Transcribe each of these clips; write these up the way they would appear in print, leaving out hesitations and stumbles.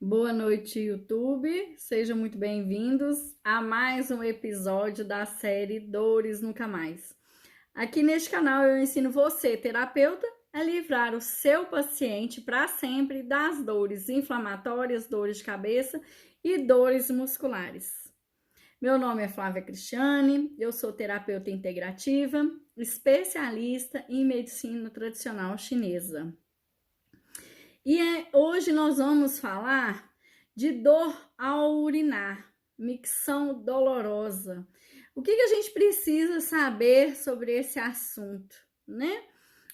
Boa noite, YouTube. Sejam muito bem-vindos a mais um episódio da série Dores Nunca Mais. Aqui neste canal eu ensino você, terapeuta, a livrar o seu paciente para sempre das dores inflamatórias, dores de cabeça e dores musculares. Meu nome é Flávia Cristiane, eu sou terapeuta integrativa, especialista em medicina tradicional chinesa. Hoje nós vamos falar de dor ao urinar, micção dolorosa. O que a gente precisa saber sobre esse assunto, né?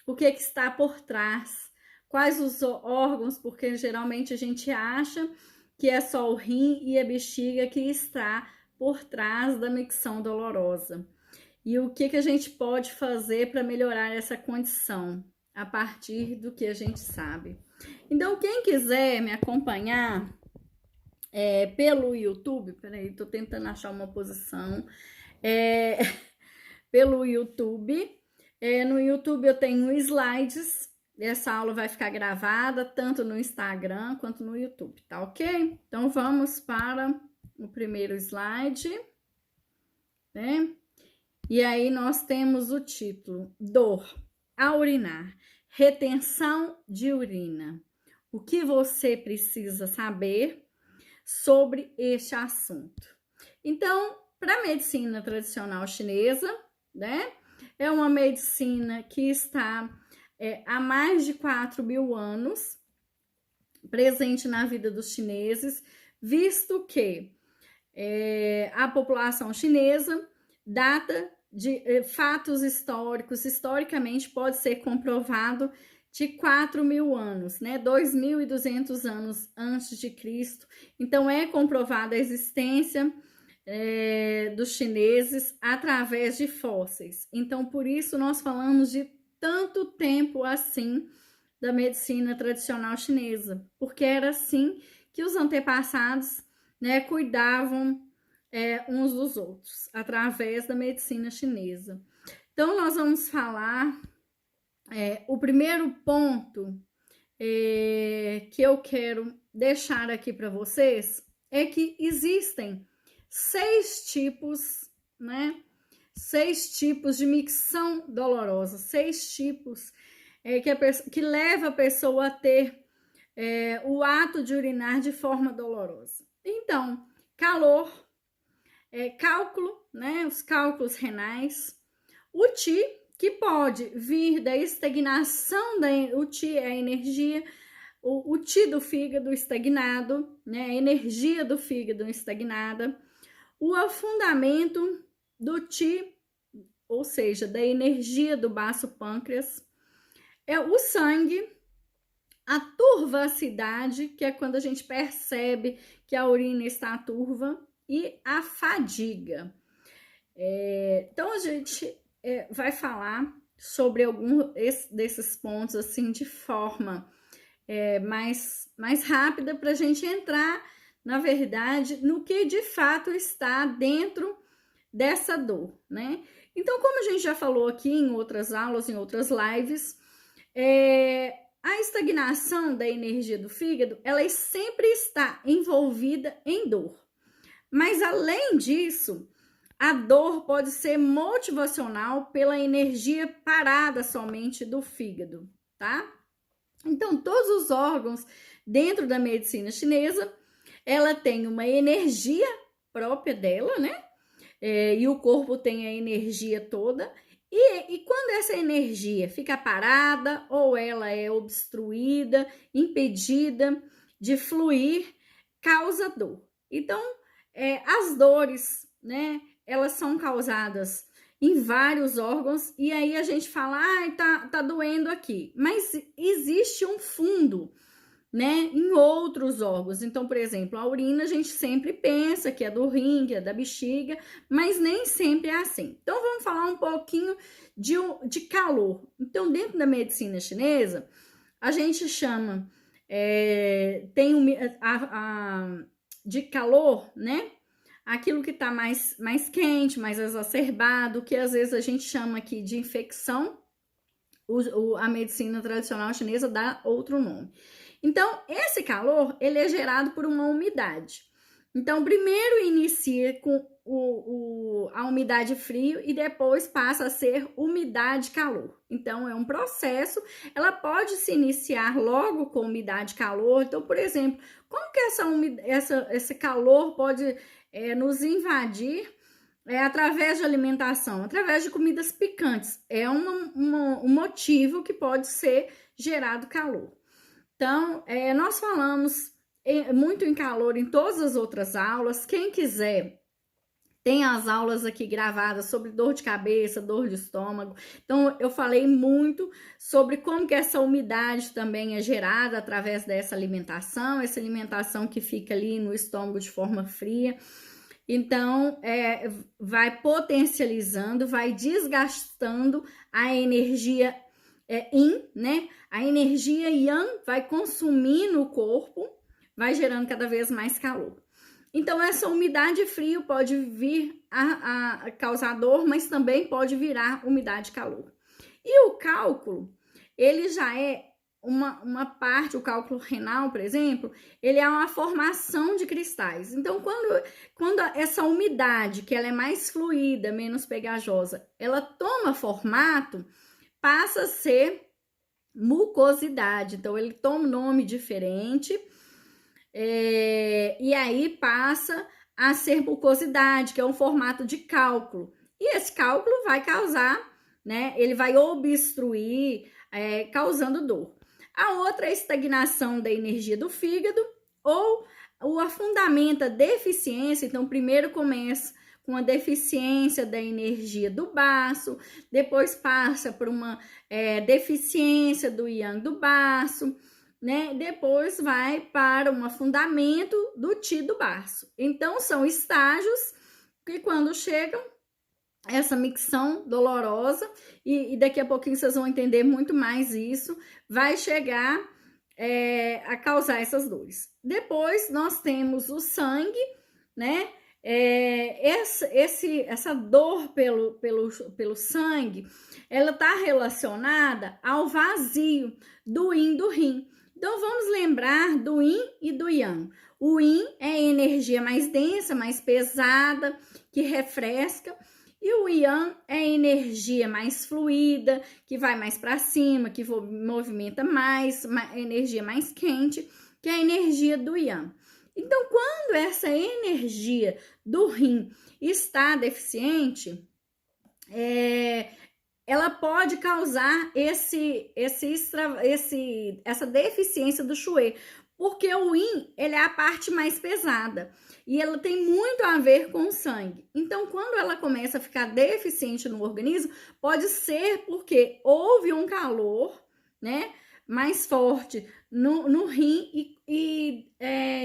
O que está por trás? Quais os órgãos? Porque geralmente a gente acha que é só o rim e a bexiga que está por trás da micção dolorosa. E o que a gente pode fazer para melhorar essa condição a partir do que a gente sabe. Então, quem quiser me acompanhar pelo YouTube, peraí, tô tentando achar uma posição, pelo YouTube, no YouTube eu tenho slides, essa aula vai ficar gravada tanto no Instagram quanto no YouTube, tá ok? Então, vamos para o primeiro slide, né? E aí nós temos o título, dor a urinar, retenção de urina. O que você precisa saber sobre este assunto? Então, para a medicina tradicional chinesa, né? É uma medicina que está há mais de 4.000 anos presente na vida dos chineses, visto que a população chinesa data de fatos históricos, historicamente pode ser comprovado de 4.000 anos, né? 2.200 anos antes de Cristo. Então, é comprovada a existência dos chineses através de fósseis. Então, por isso, nós falamos de tanto tempo assim da medicina tradicional chinesa, porque era assim que os antepassados, né, cuidavam uns dos outros, através da medicina chinesa. Então, nós vamos falar, o primeiro ponto que eu quero deixar aqui para vocês é que existem 6 tipos, né? 6 tipos de micção dolorosa, 6 tipos que leva a pessoa a ter o ato de urinar de forma dolorosa. Então, calor, cálculo, né? Os cálculos renais, o Qi, que pode vir da estagnação, o Qi é a energia, o Qi do fígado estagnado, né? A energia do fígado estagnada, o afundamento do Qi, ou seja, da energia do baço pâncreas, o sangue, a turvacidade, que é quando a gente percebe que a urina está turva, e a fadiga. Então, a gente vai falar sobre algum desses pontos assim de forma mais rápida para a gente entrar, na verdade, no que de fato está dentro dessa dor, né? Então, como a gente já falou aqui em outras aulas, em outras lives, a estagnação da energia do fígado, ela sempre está envolvida em dor. Mas, além disso, a dor pode ser motivacional pela energia parada somente do fígado, tá? Então, todos os órgãos dentro da medicina chinesa, ela tem uma energia própria dela, né? E o corpo tem a energia toda. E quando essa energia fica parada ou ela é obstruída, impedida de fluir, causa dor. Então, as dores, né, elas são causadas em vários órgãos, e aí a gente fala, tá doendo aqui, mas existe um fundo, né, em outros órgãos. Então, por exemplo, a urina a gente sempre pensa que é do rim, que é da bexiga, mas nem sempre é assim. Então, vamos falar um pouquinho de calor. Então, dentro da medicina chinesa, a gente chama, de calor, né? Aquilo que tá mais quente, mais exacerbado, que às vezes a gente chama aqui de infecção, a medicina tradicional chinesa dá outro nome. Então, esse calor, ele é gerado por uma umidade. Então, primeiro inicia com a umidade frio e depois passa a ser umidade calor. Então, é um processo, ela pode se iniciar logo com umidade calor. Então, por exemplo, como que esse calor pode nos invadir? Através de alimentação, através de comidas picantes. É um motivo que pode ser gerado calor. Então, nós falamos muito em calor em todas as outras aulas. Quem quiser, tem as aulas aqui gravadas sobre dor de cabeça, dor de estômago. Então, eu falei muito sobre como que essa umidade também é gerada através dessa alimentação, essa alimentação que fica ali no estômago de forma fria. Então, vai potencializando, vai desgastando a energia yin, né? A energia yang vai consumindo o corpo, vai gerando cada vez mais calor. Então, essa umidade frio pode vir a causar dor, mas também pode virar umidade calor. E o cálculo, ele já é uma parte, o cálculo renal, por exemplo, ele é uma formação de cristais. Então, quando essa umidade, que ela é mais fluida, menos pegajosa, ela toma formato, passa a ser mucosidade. Então, ele toma um nome diferente, e aí passa a ser mucosidade, que é um formato de cálculo. E esse cálculo vai causar, né? Ele vai obstruir, causando dor. A outra é a estagnação da energia do fígado ou o afundamento, a deficiência. Então, primeiro começa com a deficiência da energia do baço, depois passa por uma deficiência do yang do baço, né? Depois vai para um afundamento do ti do baço. Então, são estágios que quando chegam, essa micção dolorosa, e daqui a pouquinho vocês vão entender muito mais isso, vai chegar a causar essas dores. Depois nós temos o sangue, né? Essa dor pelo sangue, ela está relacionada ao vazio do yin do rim. Então vamos lembrar do yin e do yang. O yin é a energia mais densa, mais pesada, que refresca. E o yang é a energia mais fluida, que vai mais para cima, que movimenta mais, energia mais quente, que é a energia do yang. Então, quando essa energia do rim está deficiente, ela pode causar essa deficiência do shui, porque o yin, ele é a parte mais pesada e ela tem muito a ver com o sangue. Então, quando ela começa a ficar deficiente no organismo, pode ser porque houve um calor, né, mais forte no rim e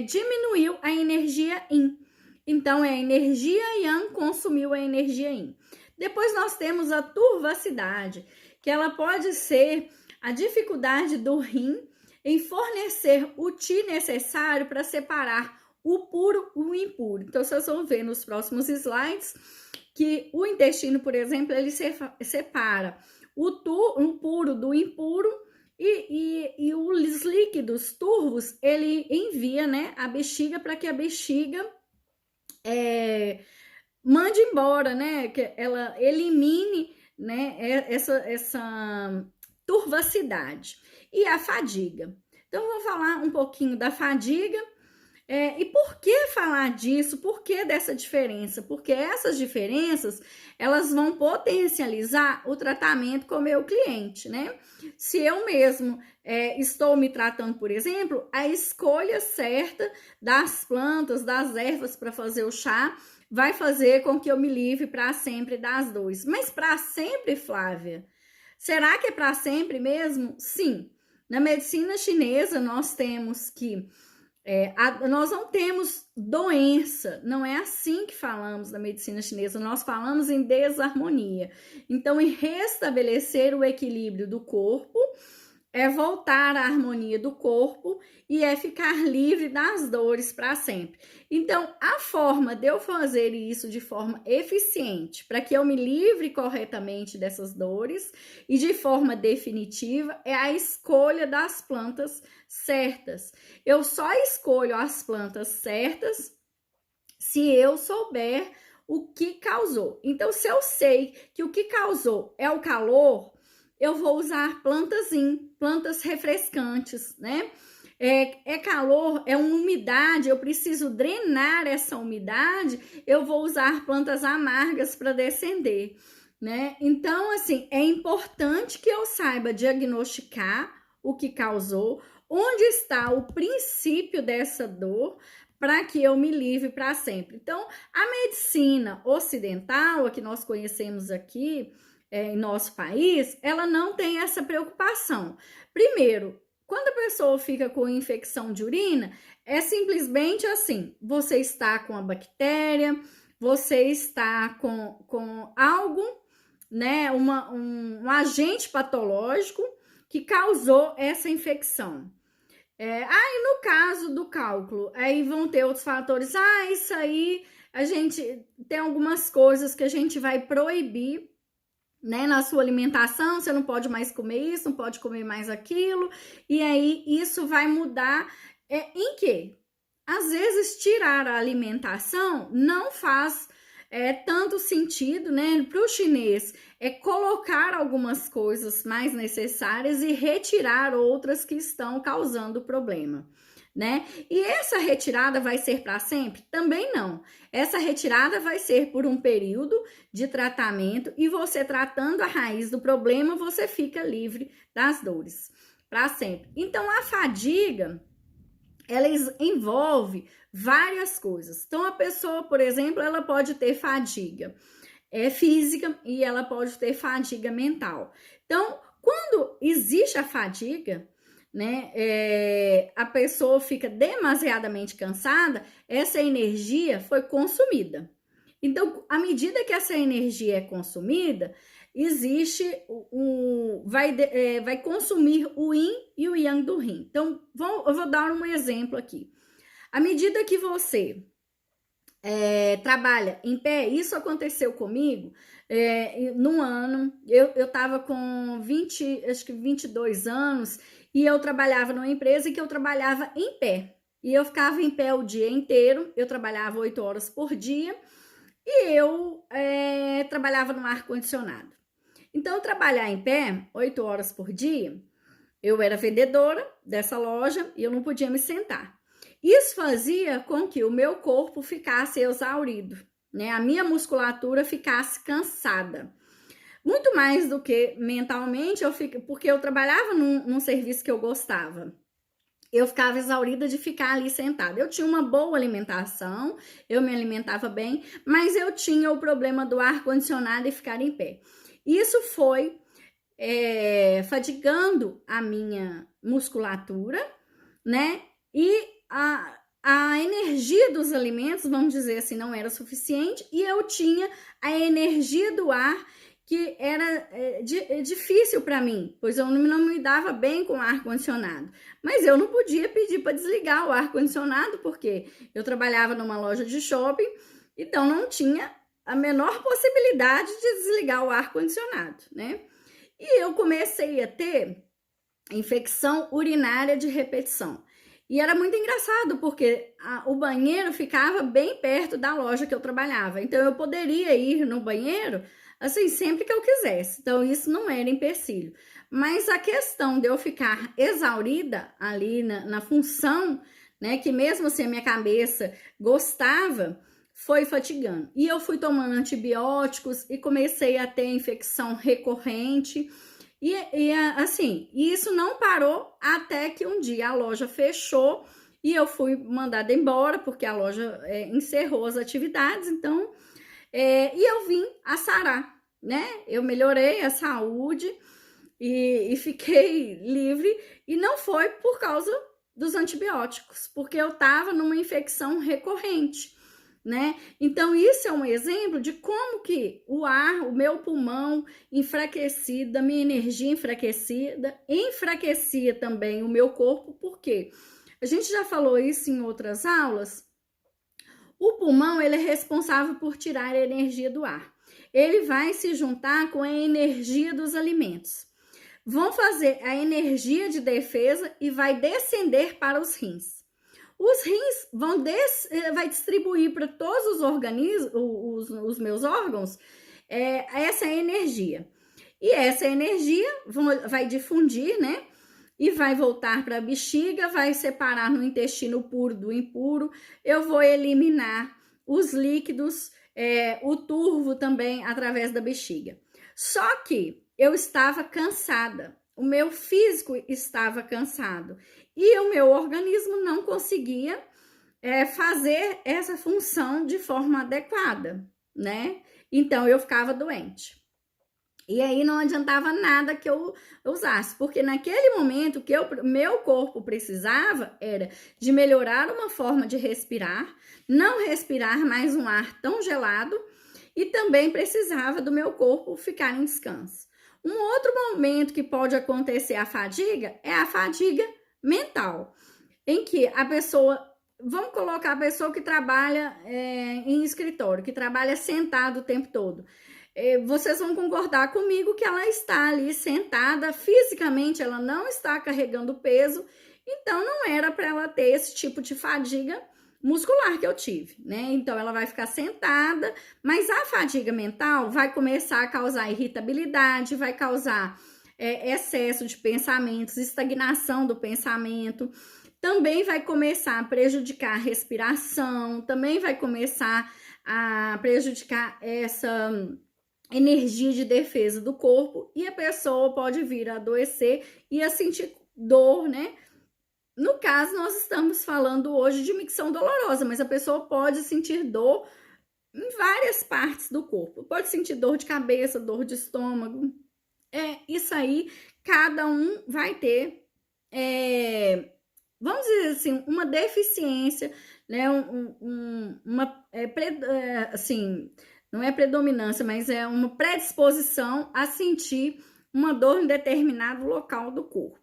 diminuiu a energia yin. Então, a energia yang consumiu a energia yin. Depois nós temos a turvacidade, que ela pode ser a dificuldade do rim em fornecer o ti necessário para separar o puro e o impuro. Então, vocês vão ver nos próximos slides que o intestino, por exemplo, ele separa o puro do impuro e os líquidos turvos, ele envia, né, a bexiga para que a bexiga mande embora, né, que ela elimine, né, essa turvacidade. E a fadiga. Então, vou falar um pouquinho da fadiga. E por que falar disso? Por que dessa diferença? Porque essas diferenças, elas vão potencializar o tratamento com o meu cliente, né? Se eu mesmo estou me tratando, por exemplo, a escolha certa das plantas, das ervas para fazer o chá, vai fazer com que eu me livre para sempre das dores. Mas para sempre, Flávia? Será que é para sempre mesmo? Sim. Na medicina chinesa, nós temos que nós não temos doença, não é assim que falamos na medicina chinesa, nós falamos em desarmonia. Então, em restabelecer o equilíbrio do corpo é voltar à harmonia do corpo e é ficar livre das dores para sempre. Então, a forma de eu fazer isso de forma eficiente, para que eu me livre corretamente dessas dores e de forma definitiva, é a escolha das plantas certas. Eu só escolho as plantas certas se eu souber o que causou. Então, se eu sei que o que causou é o calor, eu vou usar plantas refrescantes, né? É calor, é uma umidade, eu preciso drenar essa umidade, eu vou usar plantas amargas para descender, né? Então, assim, é importante que eu saiba diagnosticar o que causou, onde está o princípio dessa dor, para que eu me livre para sempre. Então, a medicina ocidental, a que nós conhecemos aqui, em nosso país, ela não tem essa preocupação. Primeiro, quando a pessoa fica com infecção de urina, é simplesmente assim: você está com a bactéria, você está com algo, né, um agente patológico que causou essa infecção. Aí no caso do cálculo, aí vão ter outros fatores. Isso aí a gente tem algumas coisas que a gente vai proibir, né, na sua alimentação. Você não pode mais comer isso, não pode comer mais aquilo, e aí isso vai mudar em quê? Às vezes tirar a alimentação não faz tanto sentido, né? Para o chinês é colocar algumas coisas mais necessárias e retirar outras que estão causando problema, né? E essa retirada vai ser para sempre? Também não. Essa retirada vai ser por um período de tratamento e você tratando a raiz do problema, você fica livre das dores para sempre. Então, a fadiga, ela envolve várias coisas. Então, a pessoa, por exemplo, ela pode ter fadiga física e ela pode ter fadiga mental. Então, quando existe a fadiga, né, a pessoa fica demasiadamente cansada, essa energia foi consumida. Então, à medida que essa energia é consumida, existe vai consumir o yin e o yang do rim. Então, eu vou dar um exemplo aqui. À medida que você trabalha em pé, isso aconteceu comigo num ano, eu tava com 22 anos e eu trabalhava numa empresa que eu trabalhava em pé. E eu ficava em pé o dia inteiro, eu trabalhava 8 horas por dia e eu trabalhava no ar-condicionado. Então, trabalhar em pé 8 horas por dia, eu era vendedora dessa loja e eu não podia me sentar. Isso fazia com que o meu corpo ficasse exaurido, né? A minha musculatura ficasse cansada. Muito mais do que mentalmente, porque eu trabalhava num serviço que eu gostava. Eu ficava exaurida de ficar ali sentada. Eu tinha uma boa alimentação, eu me alimentava bem, mas eu tinha o problema do ar-condicionado e ficar em pé. Isso foi fadigando a minha musculatura, né? E a energia dos alimentos, vamos dizer assim, não era suficiente, e eu tinha a energia do ar que era difícil para mim, pois eu não me dava bem com o ar-condicionado. Mas eu não podia pedir para desligar o ar-condicionado, porque eu trabalhava numa loja de shopping, então não tinha a menor possibilidade de desligar o ar-condicionado, né? E eu comecei a ter infecção urinária de repetição. E era muito engraçado, porque o banheiro ficava bem perto da loja que eu trabalhava. Então, eu poderia ir no banheiro, assim, sempre que eu quisesse. Então, isso não era empecilho. Mas a questão de eu ficar exaurida ali na função, né, que mesmo assim a minha cabeça gostava, foi fatigando. E eu fui tomando antibióticos e comecei a ter infecção recorrente. E assim, isso não parou até que um dia a loja fechou e eu fui mandada embora, porque a loja encerrou as atividades, então, e eu vim a sarar, né? Eu melhorei a saúde e fiquei livre, e não foi por causa dos antibióticos, porque eu tava numa infecção recorrente, né? Então, isso é um exemplo de como que o ar, o meu pulmão enfraquecido, a minha energia enfraquecida, enfraquecia também o meu corpo, por quê? A gente já falou isso em outras aulas. O pulmão, ele é responsável por tirar a energia do ar. Ele vai se juntar com a energia dos alimentos. Vão fazer a energia de defesa e vai descender para os rins. Os rins vai distribuir para todos os organismos, os meus órgãos, essa energia. E essa energia vai difundir, né? E vai voltar para a bexiga, vai separar no intestino puro do impuro. Eu vou eliminar os líquidos, o turvo também através da bexiga. Só que eu estava cansada, o meu físico estava cansado e o meu organismo não conseguia fazer essa função de forma adequada, né? Então eu ficava doente. E aí não adiantava nada que eu usasse, porque naquele momento que meu corpo precisava era de melhorar uma forma de respirar, não respirar mais um ar tão gelado e também precisava do meu corpo ficar em descanso. Um outro momento que pode acontecer a fadiga é a fadiga mental, em que a pessoa, vamos colocar a pessoa que trabalha em escritório, que trabalha sentado o tempo todo. Vocês vão concordar comigo que ela está ali sentada, fisicamente ela não está carregando peso, então não era para ela ter esse tipo de fadiga muscular que eu tive, né? Então ela vai ficar sentada, mas a fadiga mental vai começar a causar irritabilidade, vai causar excesso de pensamentos, estagnação do pensamento, também vai começar a prejudicar a respiração, também vai começar a prejudicar essa energia de defesa do corpo e a pessoa pode vir a adoecer e a sentir dor, né? No caso, nós estamos falando hoje de micção dolorosa, mas a pessoa pode sentir dor em várias partes do corpo. Pode sentir dor de cabeça, dor de estômago. Isso aí, cada um vai ter, vamos dizer assim, uma deficiência, né? Assim, não é predominância, mas é uma predisposição a sentir uma dor em determinado local do corpo.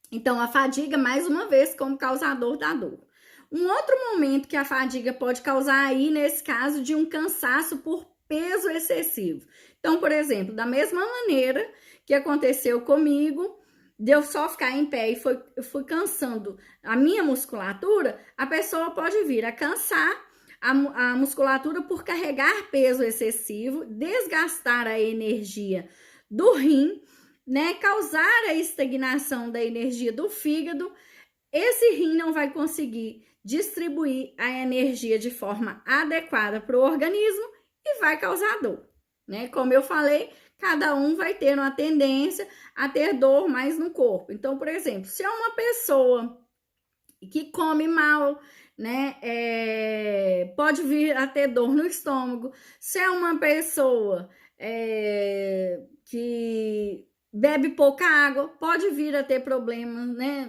Então, a fadiga, mais uma vez, como causador da dor. Um outro momento que a fadiga pode causar aí, nesse caso, de um cansaço por peso excessivo. Então, por exemplo, da mesma maneira que aconteceu comigo, de eu só ficar em pé e eu fui cansando a minha musculatura, a pessoa pode vir a cansar a musculatura por carregar peso excessivo, desgastar a energia do rim, né, causar a estagnação da energia do fígado. Esse rim não vai conseguir distribuir a energia de forma adequada para o organismo e vai causar dor, né? Como eu falei, cada um vai ter uma tendência a ter dor mais no corpo. Então, por exemplo, se é uma pessoa que come mal, né, pode vir a ter dor no estômago. Se é uma pessoa que bebe pouca água, pode vir a ter problemas, né,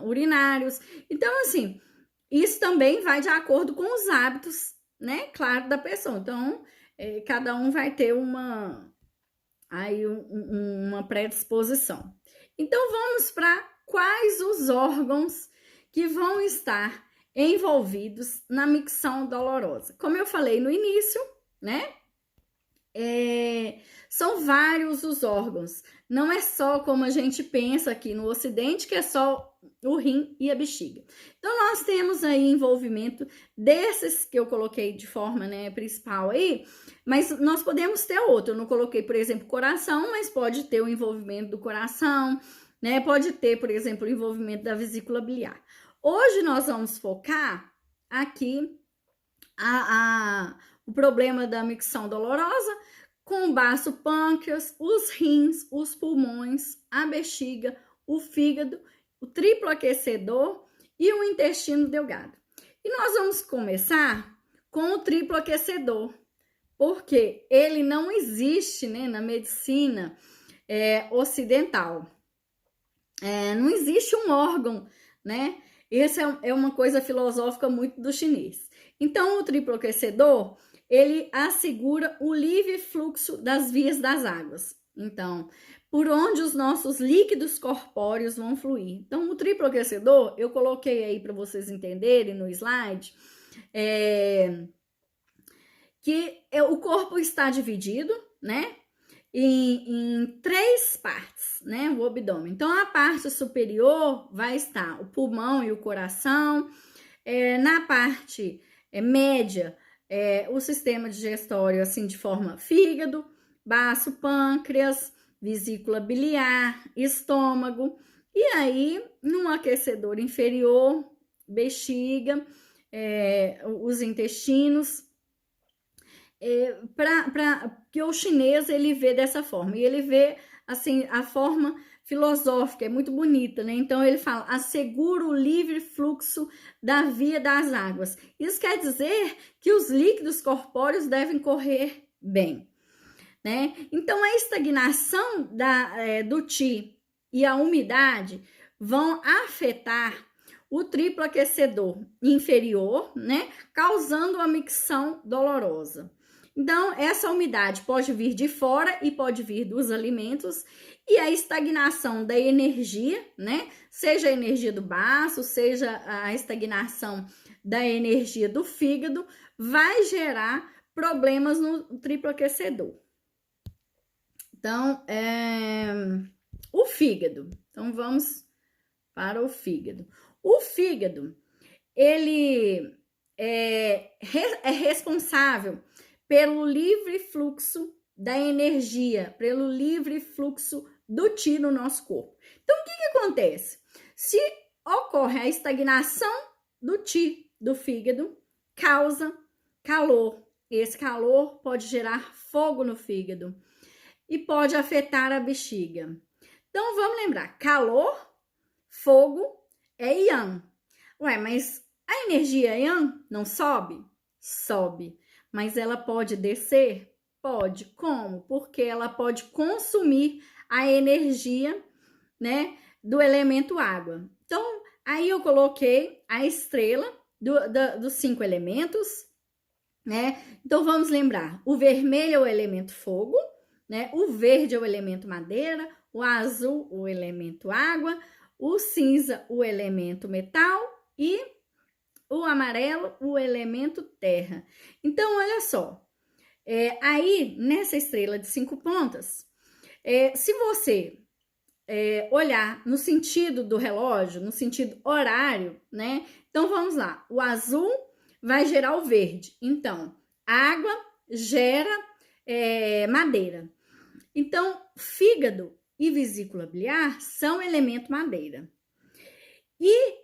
urinários. Então, assim, isso também vai de acordo com os hábitos, né, claro, da pessoa. Então, cada um vai ter uma predisposição. Então, vamos para quais os órgãos que vão estar envolvidos na micção dolorosa. Como eu falei no início, né? São vários os órgãos. Não é só como a gente pensa aqui no Ocidente, que é só o rim e a bexiga. Então, nós temos aí envolvimento desses que eu coloquei de forma, né, principal aí, mas nós podemos ter outro. Eu não coloquei, por exemplo, coração, mas pode ter o envolvimento do coração, né? Pode ter, por exemplo, o envolvimento da vesícula biliar. Hoje nós vamos focar aqui o problema da micção dolorosa com o baço pâncreas, os rins, os pulmões, a bexiga, o fígado, o triplo aquecedor e o intestino delgado. E nós vamos começar com o triplo aquecedor, porque ele não existe, né, na medicina ocidental. Não existe um órgão, né, Essa é uma coisa filosófica muito do chinês. Então, o triplo aquecedor, ele assegura o livre fluxo das vias das águas. Então, por onde os nossos líquidos corpóreos vão fluir. Então, o triplo aquecedor, eu coloquei aí para vocês entenderem no slide, que o corpo está dividido, né, em 3 partes, né, o abdômen. Então, a parte superior vai estar o pulmão e o coração, na parte média, o sistema digestório, assim, de forma fígado, baço, pâncreas, vesícula biliar, estômago, e aí, num aquecedor inferior, bexiga, os intestinos, porque o chinês, ele vê dessa forma, e ele vê, assim, a forma filosófica, é muito bonita, né? Então, ele fala, assegura o livre fluxo da via das águas. Isso quer dizer que os líquidos corpóreos devem correr bem, né? Então, a estagnação do Qi e a umidade vão afetar o triplo aquecedor inferior, né? Causando uma micção dolorosa. Então, essa umidade pode vir de fora e pode vir dos alimentos, e a estagnação da energia, né? Seja a energia do baço, seja a estagnação da energia do fígado, vai gerar problemas no triplo aquecedor. Então, o fígado. Então, vamos para o fígado. O fígado, ele é responsável pelo livre fluxo da energia, pelo livre fluxo do Qi no nosso corpo. Então, o que acontece? Se ocorre a estagnação do Qi do fígado, causa calor. Esse calor pode gerar fogo no fígado e pode afetar a bexiga. Então, vamos lembrar, calor, fogo é Yang. Ué, mas a energia Yang não sobe? Sobe. Mas ela pode descer? Pode. Como? Porque ela pode consumir a energia, né, do elemento água. Então, aí eu coloquei a estrela dos 5 elementos, né? Então, vamos lembrar, o vermelho é o elemento fogo, né? O verde é o elemento madeira, o azul o elemento água, o cinza o elemento metal e o amarelo o elemento terra. Então, olha só, aí nessa estrela de 5 pontas, se você olhar no sentido do relógio, no sentido horário, né? Então, vamos lá, o azul vai gerar o verde. Então, água gera madeira. Então, fígado e vesícula biliar são elemento madeira. E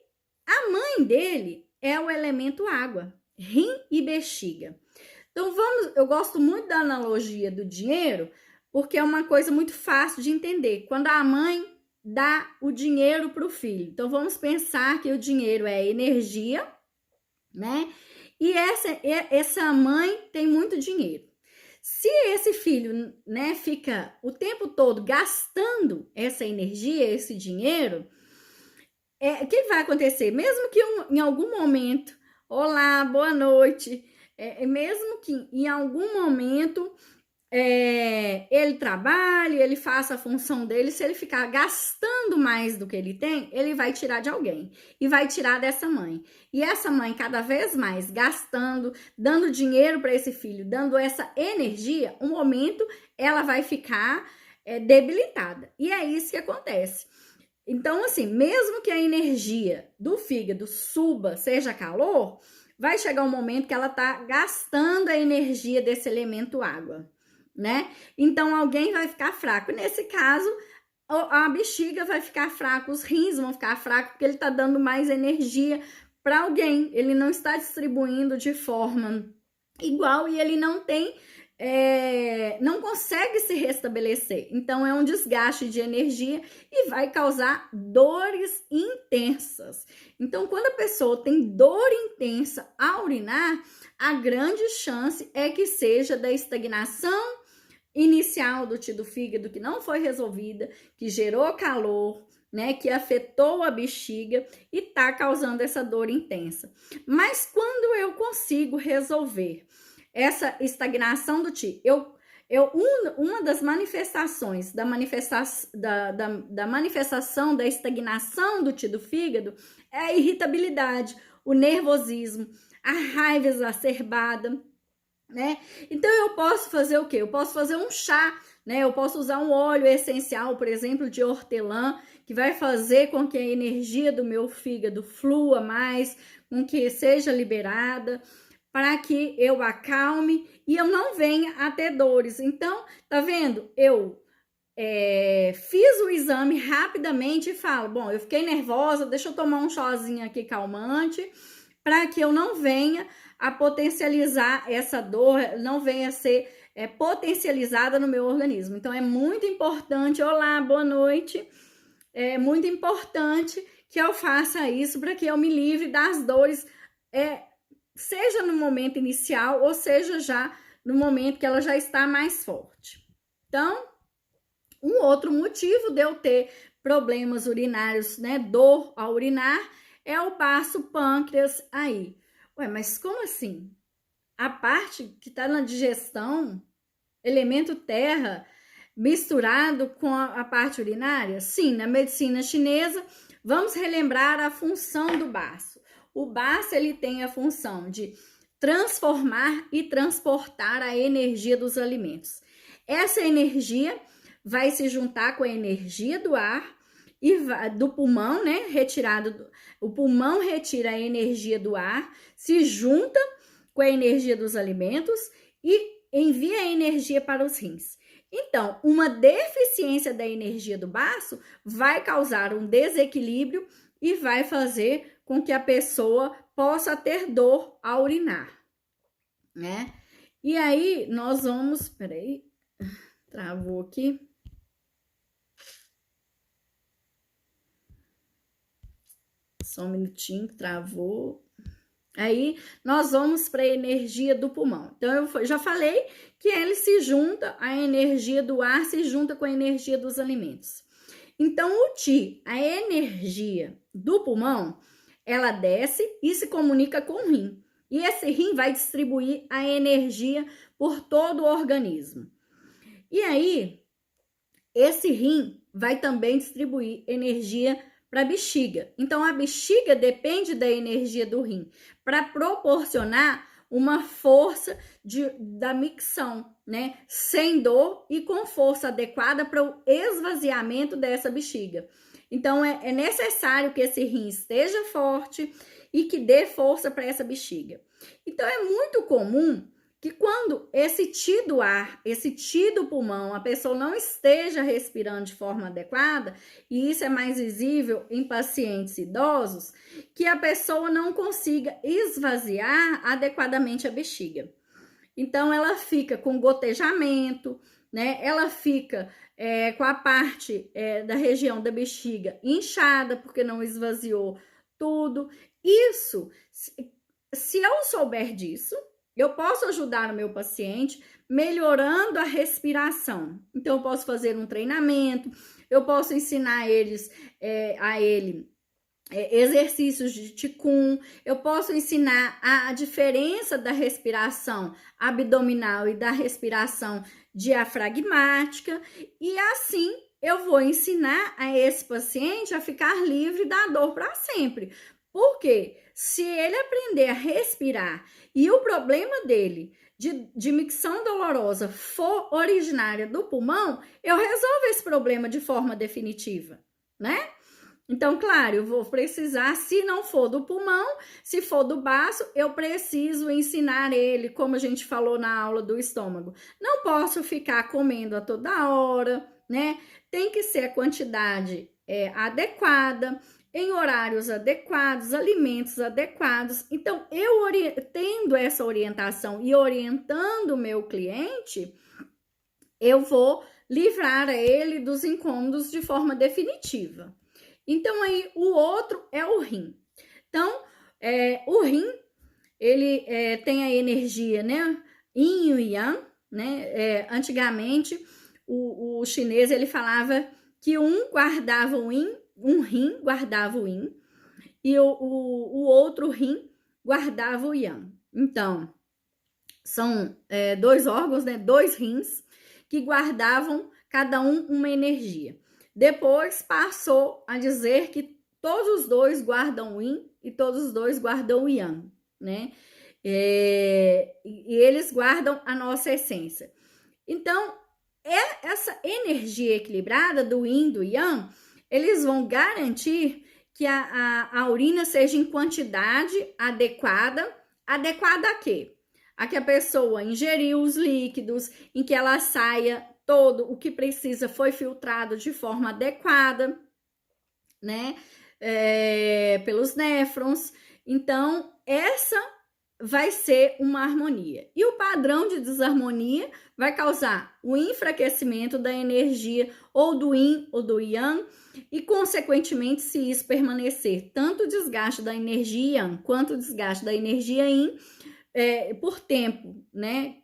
a mãe dele é o elemento água, rim e bexiga. Então, eu gosto muito da analogia do dinheiro, porque é uma coisa muito fácil de entender. Quando a mãe dá o dinheiro para o filho. Então, vamos pensar que o dinheiro é energia, né? E essa mãe tem muito dinheiro. Se esse filho, né, fica o tempo todo gastando essa energia, esse dinheiro, o que vai acontecer? Mesmo que em algum momento, olá, boa noite, mesmo que em algum momento ele trabalhe, ele faça a função dele, se ele ficar gastando mais do que ele tem, ele vai tirar de alguém e vai tirar dessa mãe. E essa mãe cada vez mais gastando, dando dinheiro para esse filho, dando essa energia, um momento ela vai ficar debilitada. E é isso que acontece. Então, assim, mesmo que a energia do fígado suba, seja calor, vai chegar um momento que ela tá gastando a energia desse elemento água, né? Então, alguém vai ficar fraco. Nesse caso, a bexiga vai ficar fraca, os rins vão ficar fracos, porque ele tá dando mais energia para alguém. Ele não está distribuindo de forma igual e ele não tem, não consegue se restabelecer. Então, é um desgaste de energia e vai causar dores intensas. Então, quando a pessoa tem dor intensa ao urinar, a grande chance é que seja da estagnação inicial do Qi do fígado, que não foi resolvida, que gerou calor, né, que afetou a bexiga e tá causando essa dor intensa. Mas quando eu consigo resolver essa estagnação do Qi, uma das manifestações da manifestação da estagnação do Qi do fígado é a irritabilidade, o nervosismo, a raiva exacerbada, né? Então eu posso fazer o quê? Eu posso fazer um chá, né? Eu posso usar um óleo essencial, por exemplo, de hortelã, que vai fazer com que a energia do meu fígado flua mais, com que seja liberada, para que eu acalme e eu não venha a ter dores. Então, tá vendo? Eu fiz o exame rapidamente e falo, bom, eu fiquei nervosa, deixa eu tomar um chazinho aqui calmante, para que eu não venha a potencializar essa dor, não venha a ser potencializada no meu organismo. Então, é muito importante, olá, boa noite, é muito importante que eu faça isso para que eu me livre das dores, seja no momento inicial ou seja já no momento que ela já está mais forte. Então, um outro motivo de eu ter problemas urinários, né, dor ao urinar, é o baço pâncreas aí. Ué, mas como assim? A parte que está na digestão, elemento terra, misturado com a parte urinária? Sim, na medicina chinesa, vamos relembrar a função do baço. O baço, ele tem a função de transformar e transportar a energia dos alimentos. Essa energia vai se juntar com a energia do ar e do pulmão, né? O pulmão retira a energia do ar, se junta com a energia dos alimentos e envia a energia para os rins. Então, uma deficiência da energia do baço vai causar um desequilíbrio e vai fazer com que a pessoa possa ter dor ao urinar, né? E aí, nós vamos... Peraí, travou aqui. Só um minutinho, travou. Aí, nós vamos para a energia do pulmão. Então, eu já falei que ele se junta, a energia do ar se junta com a energia dos alimentos. Então, o Qi, a energia do pulmão, ela desce e se comunica com o rim. E esse rim vai distribuir a energia por todo o organismo. E aí, esse rim vai também distribuir energia para a bexiga. Então, a bexiga depende da energia do rim para proporcionar uma força da micção, né? Sem dor e com força adequada para o esvaziamento dessa bexiga. Então, é necessário que esse rim esteja forte e que dê força para essa bexiga. Então, é muito comum que quando esse Qi do ar, esse Qi do pulmão, a pessoa não esteja respirando de forma adequada, e isso é mais visível em pacientes idosos, que a pessoa não consiga esvaziar adequadamente a bexiga. Então, ela fica com gotejamento, né? Ela fica com a parte da região da bexiga inchada, porque não esvaziou tudo. Isso, se eu souber disso, eu posso ajudar o meu paciente melhorando a respiração. Então, eu posso fazer um treinamento, eu posso ensinar a ele exercícios de Qigong, eu posso ensinar a diferença da respiração abdominal e da respiração diafragmática, e assim eu vou ensinar a esse paciente a ficar livre da dor para sempre. Por quê? Se ele aprender a respirar e o problema dele de micção dolorosa for originária do pulmão, eu resolvo esse problema de forma definitiva, né? Então, claro, eu vou precisar, se não for do pulmão, se for do baço, eu preciso ensinar ele, como a gente falou na aula do estômago. Não posso ficar comendo a toda hora, né? Tem que ser a quantidade adequada, em horários adequados, alimentos adequados. Então, eu tendo essa orientação e orientando o meu cliente, eu vou livrar a ele dos incômodos de forma definitiva. Então, aí, o outro é o rim. Então, o rim, ele tem a energia, né? Yin e Yang, né? Antigamente, o chinês, ele falava que um guardava o Yin um rim guardava o yin e o outro rim guardava o yang. Então, são dois órgãos, né? Dois rins que guardavam cada um uma energia. Depois passou a dizer que todos os dois guardam o yin e todos os dois guardam o yang, né? E eles guardam a nossa essência. Então, essa energia equilibrada do yin e do yang, eles vão garantir que a urina seja em quantidade adequada. Adequada a quê? A que a pessoa ingeriu os líquidos, em que ela saia todo o que precisa foi filtrado de forma adequada, né? Pelos néfrons. Então, essa vai ser uma harmonia. E o padrão de desarmonia vai causar o enfraquecimento da energia ou do yin ou do yang, e consequentemente, se isso permanecer, tanto o desgaste da energia yang quanto o desgaste da energia yin, por tempo, né?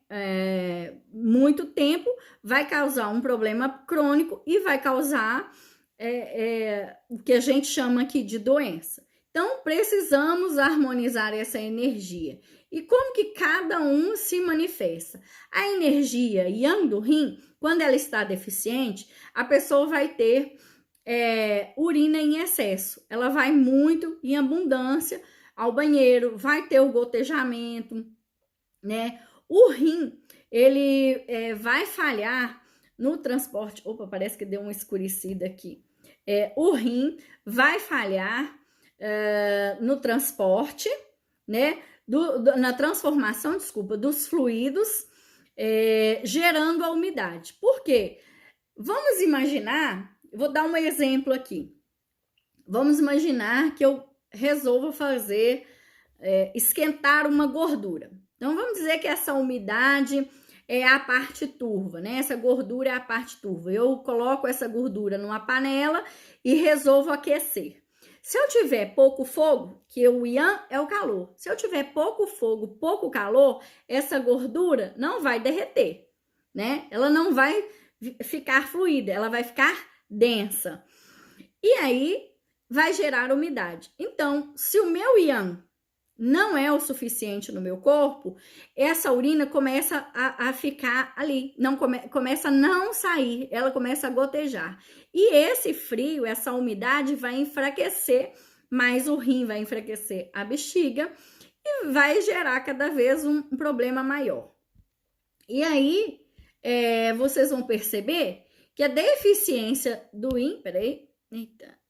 Muito tempo, vai causar um problema crônico e vai causar o que a gente chama aqui de doença. Então, precisamos harmonizar essa energia. E como que cada um se manifesta? A energia yang do rim, quando ela está deficiente, a pessoa vai ter urina em excesso. Ela vai muito em abundância ao banheiro, vai ter o gotejamento, né? O rim, ele vai falhar no transporte. Opa, parece que deu uma escurecida aqui. O rim vai falhar no transporte, né? Na transformação, dos fluidos, gerando a umidade. Por quê? Vamos imaginar, vou dar um exemplo aqui. Vamos imaginar que eu resolvo esquentar uma gordura. Então, vamos dizer que essa umidade é a parte turva, né? Essa gordura é a parte turva. Eu coloco essa gordura numa panela e resolvo aquecer. Se eu tiver pouco fogo, que o yang é o calor, se eu tiver pouco fogo, pouco calor, essa gordura não vai derreter, né? Ela não vai ficar fluida, ela vai ficar densa. E aí vai gerar umidade. Então, se o meu yang não é o suficiente no meu corpo, essa urina começa a ficar ali, começa a não sair, ela começa a gotejar. E esse frio, essa umidade vai enfraquecer mais o rim, vai enfraquecer a bexiga e vai gerar cada vez um problema maior. E aí, vocês vão perceber que a deficiência do yin,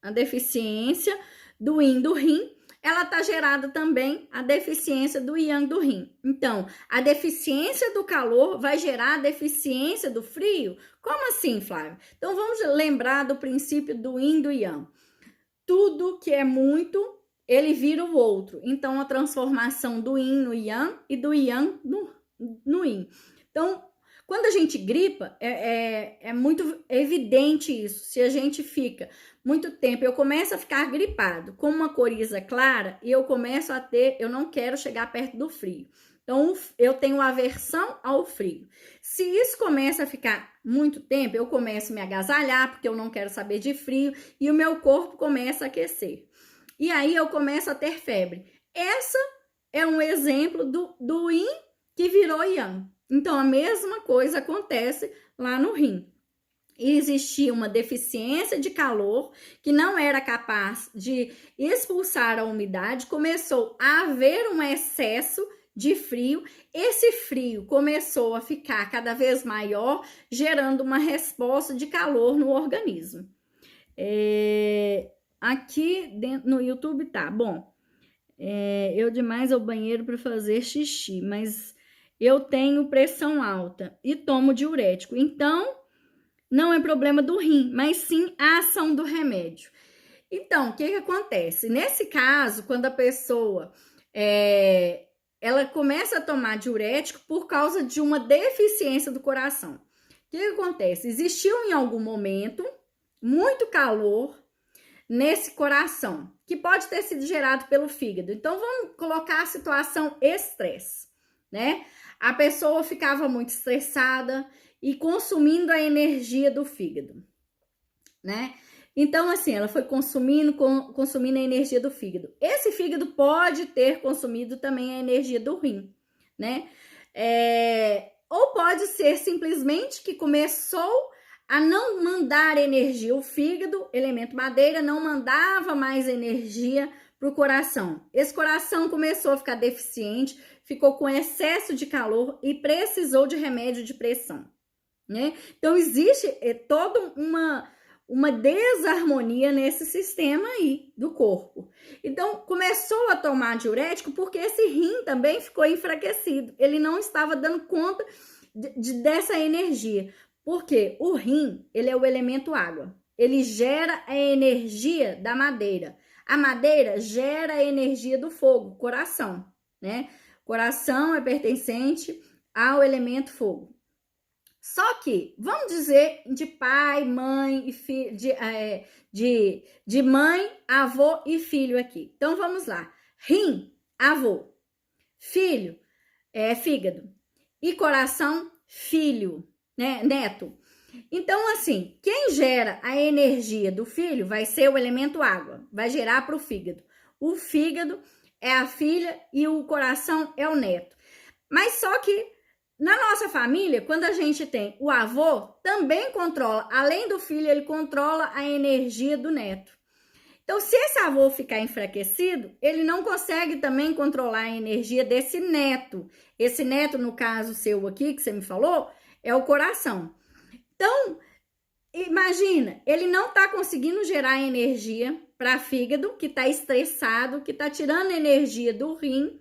a deficiência do yin do rim, ela tá gerada também a deficiência do yang do rim. Então, a deficiência do calor vai gerar a deficiência do frio? Como assim, Flávia? Então, vamos lembrar do princípio do yin e do yang. Tudo que é muito, ele vira o outro. Então, a transformação do yin no yang e do yang no yin. Então, quando a gente gripa, é muito evidente isso. Se a gente fica muito tempo, eu começo a ficar gripado com uma coriza clara e eu não quero chegar perto do frio. Então, eu tenho aversão ao frio. Se isso começa a ficar muito tempo, eu começo a me agasalhar, porque eu não quero saber de frio, e o meu corpo começa a aquecer. E aí, eu começo a ter febre. Essa é um exemplo do yin que virou yang. Então, a mesma coisa acontece lá no rim. Existia uma deficiência de calor que não era capaz de expulsar a umidade, começou a haver um excesso de frio, esse frio começou a ficar cada vez maior, gerando uma resposta de calor no organismo. Aqui dentro no YouTube tá, bom, eu demais ao banheiro para fazer xixi, mas eu tenho pressão alta e tomo diurético, então não é problema do rim, mas sim a ação do remédio. Então, o que acontece? Nesse caso, quando a pessoa ela começa a tomar diurético por causa de uma deficiência do coração. O que acontece? Existiu em algum momento muito calor nesse coração, que pode ter sido gerado pelo fígado. Então, vamos colocar a situação estresse, né? A pessoa ficava muito estressada e consumindo a energia do fígado, né? Então, assim, ela foi consumindo a energia do fígado. Esse fígado pode ter consumido também a energia do rim, né? Ou pode ser simplesmente que começou a não mandar energia. O fígado, elemento madeira, não mandava mais energia para o coração. Esse coração começou a ficar deficiente, ficou com excesso de calor e precisou de remédio de pressão, né? Então, existe toda uma desarmonia nesse sistema aí do corpo. Então, começou a tomar diurético porque esse rim também ficou enfraquecido. Ele não estava dando conta dessa energia. Porque o rim, ele é o elemento água. Ele gera a energia da madeira. A madeira gera a energia do fogo, coração, né? Coração é pertencente ao elemento fogo. Só que, vamos dizer, de pai, mãe e filho, de mãe, avô e filho aqui. Então, vamos lá. Rim, avô. Filho, fígado. E coração, filho, né? Neto. Então, assim, quem gera a energia do filho vai ser o elemento água. Vai gerar para o fígado. O fígado é a filha e o coração é o neto. Mas só que na nossa família, quando a gente tem o avô, também controla, além do filho, ele controla a energia do neto. Então, se esse avô ficar enfraquecido, ele não consegue também controlar a energia desse neto. Esse neto, no caso seu aqui, que você me falou, é o coração. Então, imagina, ele não está conseguindo gerar energia para fígado, que está estressado, que está tirando energia do rim,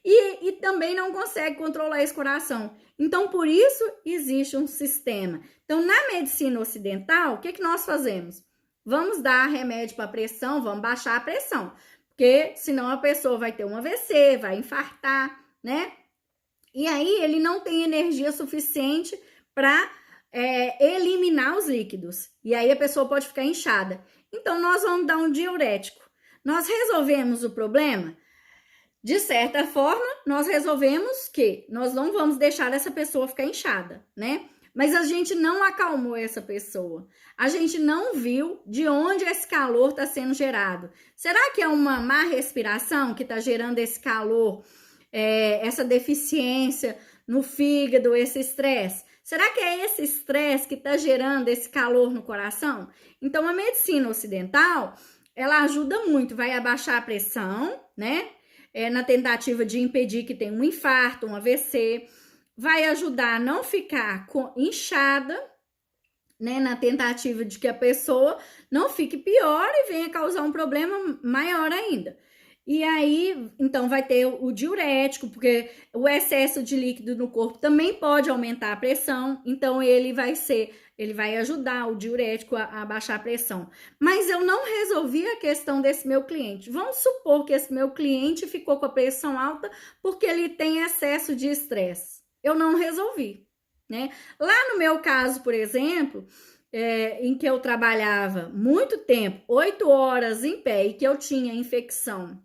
e também não consegue controlar esse coração. Então, por isso, existe um sistema. Então, na medicina ocidental, o que nós fazemos? Vamos dar remédio para pressão, vamos baixar a pressão. Porque senão a pessoa vai ter um AVC, vai infartar, né? E aí, ele não tem energia suficiente para eliminar os líquidos. E aí, a pessoa pode ficar inchada. Então, nós vamos dar um diurético. Nós resolvemos o problema? De certa forma, nós resolvemos que nós não vamos deixar essa pessoa ficar inchada, né? Mas a gente não acalmou essa pessoa. A gente não viu de onde esse calor está sendo gerado. Será que é uma má respiração que está gerando esse calor, essa deficiência no fígado, esse estresse? Será que é esse estresse que está gerando esse calor no coração? Então, a medicina ocidental, ela ajuda muito, vai abaixar a pressão, né? Na tentativa de impedir que tenha um infarto, um AVC, vai ajudar a não ficar inchada, né? Na tentativa de que a pessoa não fique pior e venha causar um problema maior ainda. E aí, então, vai ter o diurético, porque o excesso de líquido no corpo também pode aumentar a pressão, então ele vai ajudar o diurético a baixar a pressão. Mas eu não resolvi a questão desse meu cliente. Vamos supor que esse meu cliente ficou com a pressão alta porque ele tem excesso de estresse. Eu não resolvi, né? Lá no meu caso, por exemplo, em que eu trabalhava muito tempo, 8 horas em pé, e que eu tinha infecção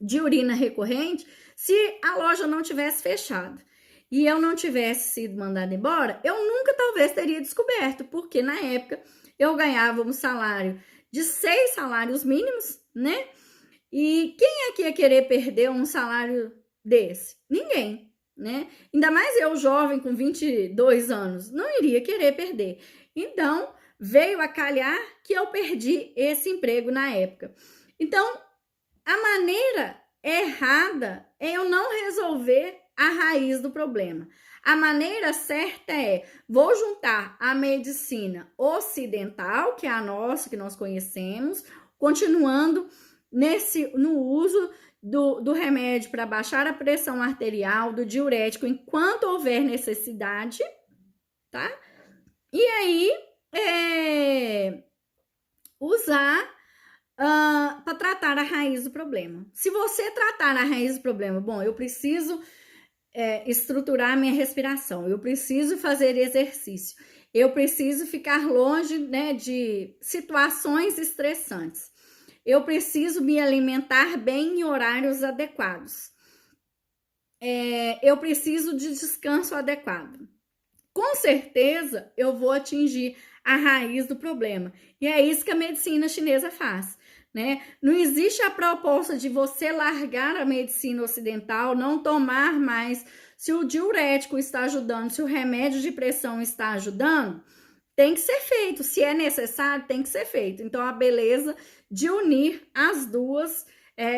de urina recorrente, se a loja não tivesse fechado e eu não tivesse sido mandada embora, eu nunca talvez teria descoberto, porque na época eu ganhava um salário de 6 salários mínimos, né? E quem é que ia querer perder um salário desse? Ninguém, né? Ainda mais eu, jovem, com 22 anos, não iria querer perder. Então, veio a calhar que eu perdi esse emprego na época. Então, a maneira errada é eu não resolver a raiz do problema. A maneira certa vou juntar a medicina ocidental, que é a nossa, que nós conhecemos, continuando no uso do remédio para baixar a pressão arterial, do diurético, enquanto houver necessidade, tá? E aí, usar para tratar a raiz do problema. Se você tratar a raiz do problema, bom, eu preciso estruturar minha respiração, eu preciso fazer exercício, eu preciso ficar longe, né, de situações estressantes, eu preciso me alimentar bem em horários adequados, eu preciso de descanso adequado. Com certeza, eu vou atingir a raiz do problema. E é isso que a medicina chinesa faz, né? Não existe a proposta de você largar a medicina ocidental, não tomar mais. Se o diurético está ajudando, se o remédio de pressão está ajudando, tem que ser feito. Se é necessário, tem que ser feito. Então, a beleza de unir as duas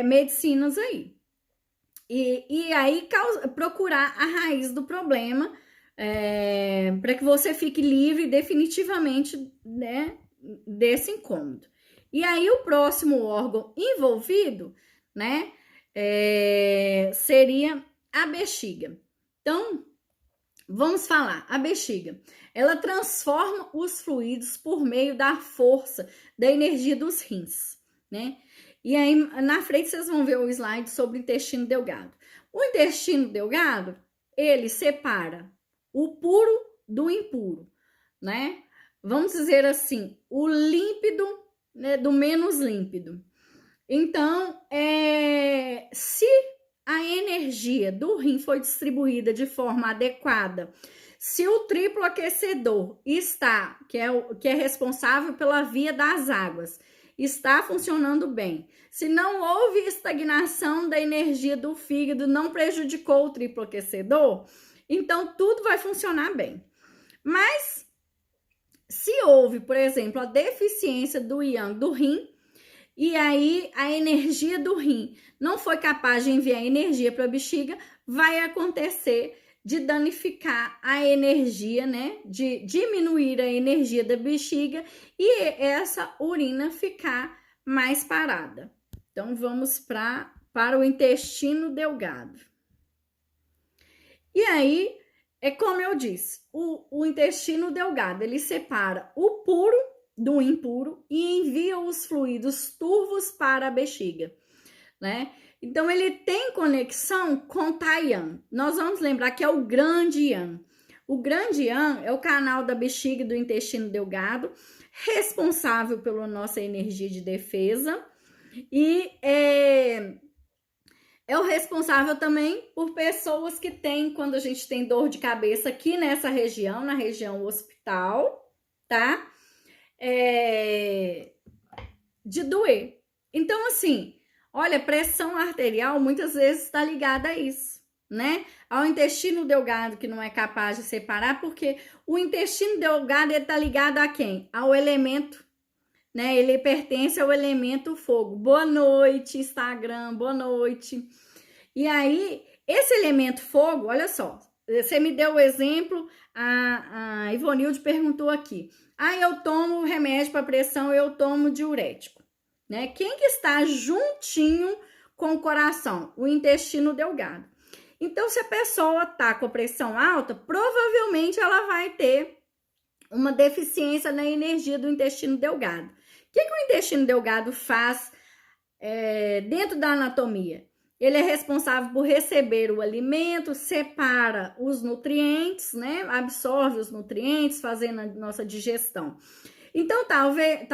medicinas aí. E aí procurar a raiz do problema para que você fique livre definitivamente, né, desse incômodo. E aí o próximo órgão envolvido, né, seria a bexiga. Então, vamos falar, a bexiga, ela transforma os fluidos por meio da força, da energia dos rins, né? E aí, na frente, vocês vão ver o slide sobre o intestino delgado. O intestino delgado, ele separa o puro do impuro, né? Vamos dizer assim, o límpido, né, do menos límpido. Então, se a energia do rim foi distribuída de forma adequada, se o triplo aquecedor está, que é responsável pela via das águas, está funcionando bem, se não houve estagnação da energia do fígado, não prejudicou o triplo aquecedor, então tudo vai funcionar bem. Mas se houve, por exemplo, a deficiência do yang do rim, e aí a energia do rim não foi capaz de enviar energia para a bexiga, vai acontecer de danificar a energia, né? De diminuir a energia da bexiga e essa urina ficar mais parada. Então, vamos para o intestino delgado. E aí, como eu disse, o intestino delgado, ele separa o puro do impuro e envia os fluidos turvos para a bexiga, né? Então, ele tem conexão com Taiyan. Nós vamos lembrar que é o grande Yang. O grande Yang é o canal da bexiga do intestino delgado, responsável pela nossa energia de defesa e é o responsável também por pessoas que têm, quando a gente tem dor de cabeça aqui nessa região, na região hospital, tá? De doer. Então, assim, olha, pressão arterial muitas vezes está ligada a isso, né? Ao intestino delgado que não é capaz de separar, porque o intestino delgado está ligado a quem? Ao elemento, né? Ele pertence ao elemento fogo. Boa noite, Instagram, boa noite. E aí, esse elemento fogo, olha só, você me deu o exemplo, a Ivonilde perguntou aqui. Eu tomo remédio para pressão, eu tomo diurético, né? Quem que está juntinho com o coração? O intestino delgado. Então, se a pessoa tá com a pressão alta, provavelmente ela vai ter uma deficiência na energia do intestino delgado. O que o intestino delgado faz dentro da anatomia? Ele é responsável por receber o alimento, separa os nutrientes, né? Absorve os nutrientes, fazendo a nossa digestão. Então, tá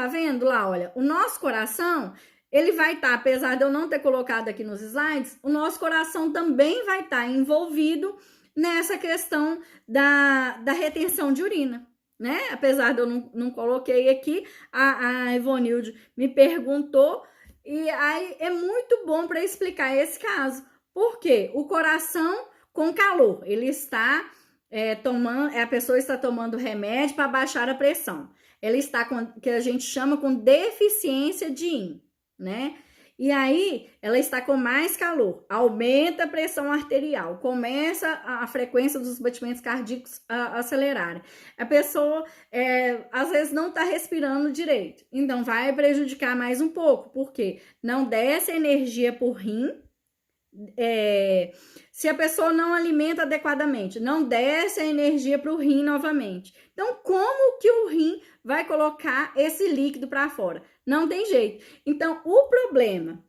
vendo lá, olha, o nosso coração, ele vai estar, apesar de eu não ter colocado aqui nos slides, o nosso coração também vai estar envolvido nessa questão da retenção de urina, né? Apesar de eu não coloquei aqui, a Ivonilde me perguntou, e aí é muito bom para explicar esse caso. Por quê? O coração com calor, ele está a pessoa está tomando remédio para baixar a pressão. Ela está com, que a gente chama com deficiência de Yin, né? E aí, ela está com mais calor, aumenta a pressão arterial, começa a frequência dos batimentos cardíacos a acelerarem. A pessoa, às vezes, não está respirando direito, então vai prejudicar mais um pouco, porque não desce energia por rim, se a pessoa não alimenta adequadamente, não desce a energia para o rim novamente. Então, como que o rim vai colocar esse líquido para fora? Não tem jeito. Então, o problema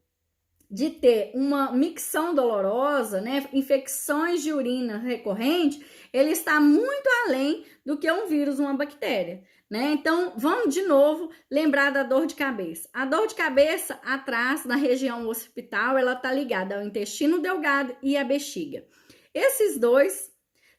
de ter uma micção dolorosa, né, infecções de urina recorrente, ele está muito além do que um vírus, uma bactéria, né? Então, vamos de novo lembrar da dor de cabeça. A dor de cabeça atrás, na região occipital, ela está ligada ao intestino delgado e à bexiga. Esses dois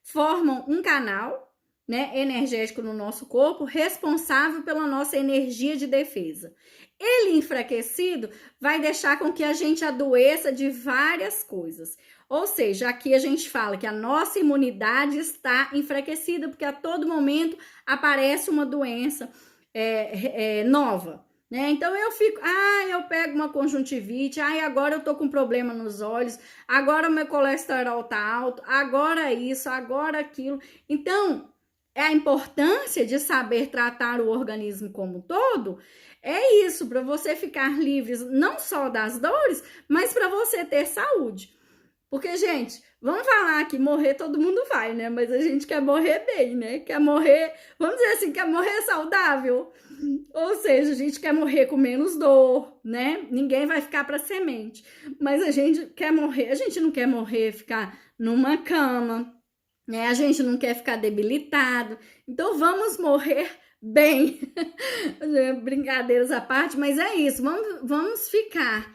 formam um canal, né, energético no nosso corpo, responsável pela nossa energia de defesa. Ele enfraquecido vai deixar com que a gente adoeça de várias coisas. Ou seja, aqui a gente fala que a nossa imunidade está enfraquecida, porque a todo momento aparece uma doença nova, né? Então eu pego uma conjuntivite, agora eu tô com problema nos olhos, agora o meu colesterol tá alto, agora isso, agora aquilo. Então, a importância de saber tratar o organismo como um todo é isso, para você ficar livre não só das dores, mas para você ter saúde. Porque, gente, vamos falar que morrer todo mundo vai, né? Mas a gente quer morrer bem, né? Quer morrer, vamos dizer assim, quer morrer saudável. Ou seja, a gente quer morrer com menos dor, né? Ninguém vai ficar para semente. Mas a gente quer morrer, a gente não quer morrer, ficar numa cama, né? A gente não quer ficar debilitado. Então vamos morrer bem. Brincadeiras à parte, mas é isso. Vamos ficar,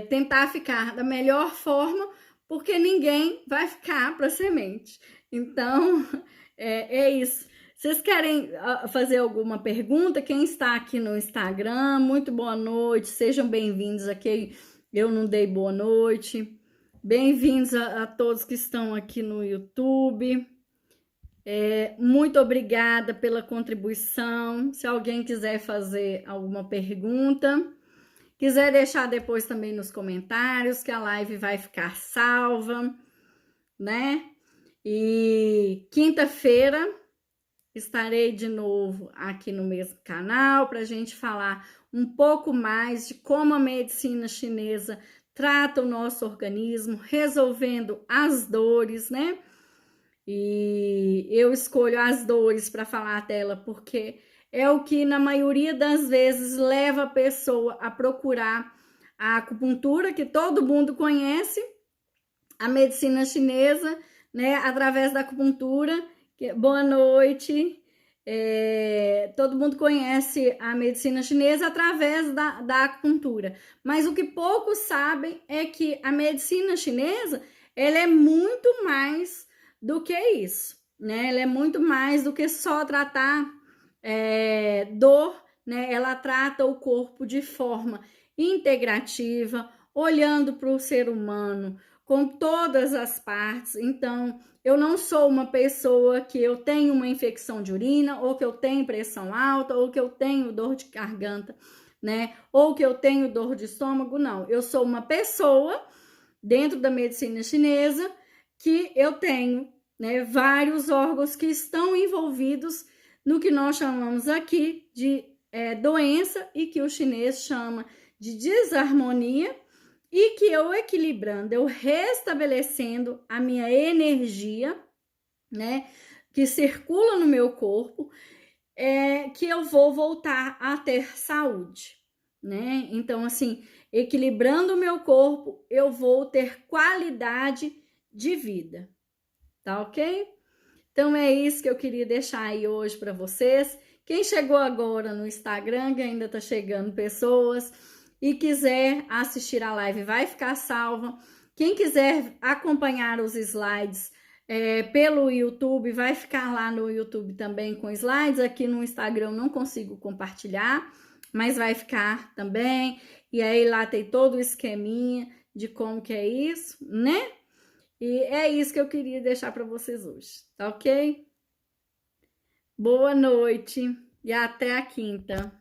tentar ficar da melhor forma, porque ninguém vai ficar para semente. Então, é isso. Vocês querem fazer alguma pergunta? Quem está aqui no Instagram, muito boa noite, sejam bem-vindos aqui. Eu não dei boa noite. Bem-vindos a todos que estão aqui no YouTube. Muito obrigada pela contribuição. Se alguém quiser fazer alguma pergunta, quiser deixar depois também nos comentários, que a live vai ficar salva, né? E quinta-feira estarei de novo aqui no mesmo canal para a gente falar um pouco mais de como a medicina chinesa trata o nosso organismo, resolvendo as dores, né? E eu escolho as dores para falar dela porque é o que na maioria das vezes leva a pessoa a procurar a acupuntura, que todo mundo conhece, a medicina chinesa, né, através da acupuntura. Boa noite. Todo mundo conhece a medicina chinesa através da acupuntura, mas o que poucos sabem é que a medicina chinesa, ela é muito mais do que isso, né? Ela é muito mais do que só tratar dor, né? Ela trata o corpo de forma integrativa, olhando para o ser humano com todas as partes. Então, eu não sou uma pessoa que eu tenho uma infecção de urina, ou que eu tenho pressão alta, ou que eu tenho dor de garganta, né? Ou que eu tenho dor de estômago, não. Eu sou uma pessoa, dentro da medicina chinesa, que eu tenho, né, vários órgãos que estão envolvidos no que nós chamamos aqui de doença, e que o chinês chama de desarmonia, e que eu equilibrando, eu restabelecendo a minha energia, né, que circula no meu corpo, que eu vou voltar a ter saúde, né? Então, assim, equilibrando o meu corpo, eu vou ter qualidade de vida, tá ok? Então, é isso que eu queria deixar aí hoje para vocês. Quem chegou agora no Instagram, que ainda tá chegando pessoas, e quiser assistir a live, vai ficar salva. Quem quiser acompanhar os slides pelo YouTube, vai ficar lá no YouTube também com slides. Aqui no Instagram eu não consigo compartilhar, mas vai ficar também. E aí lá tem todo o esqueminha de como que é isso, né? E é isso que eu queria deixar para vocês hoje, tá ok? Boa noite e até a quinta.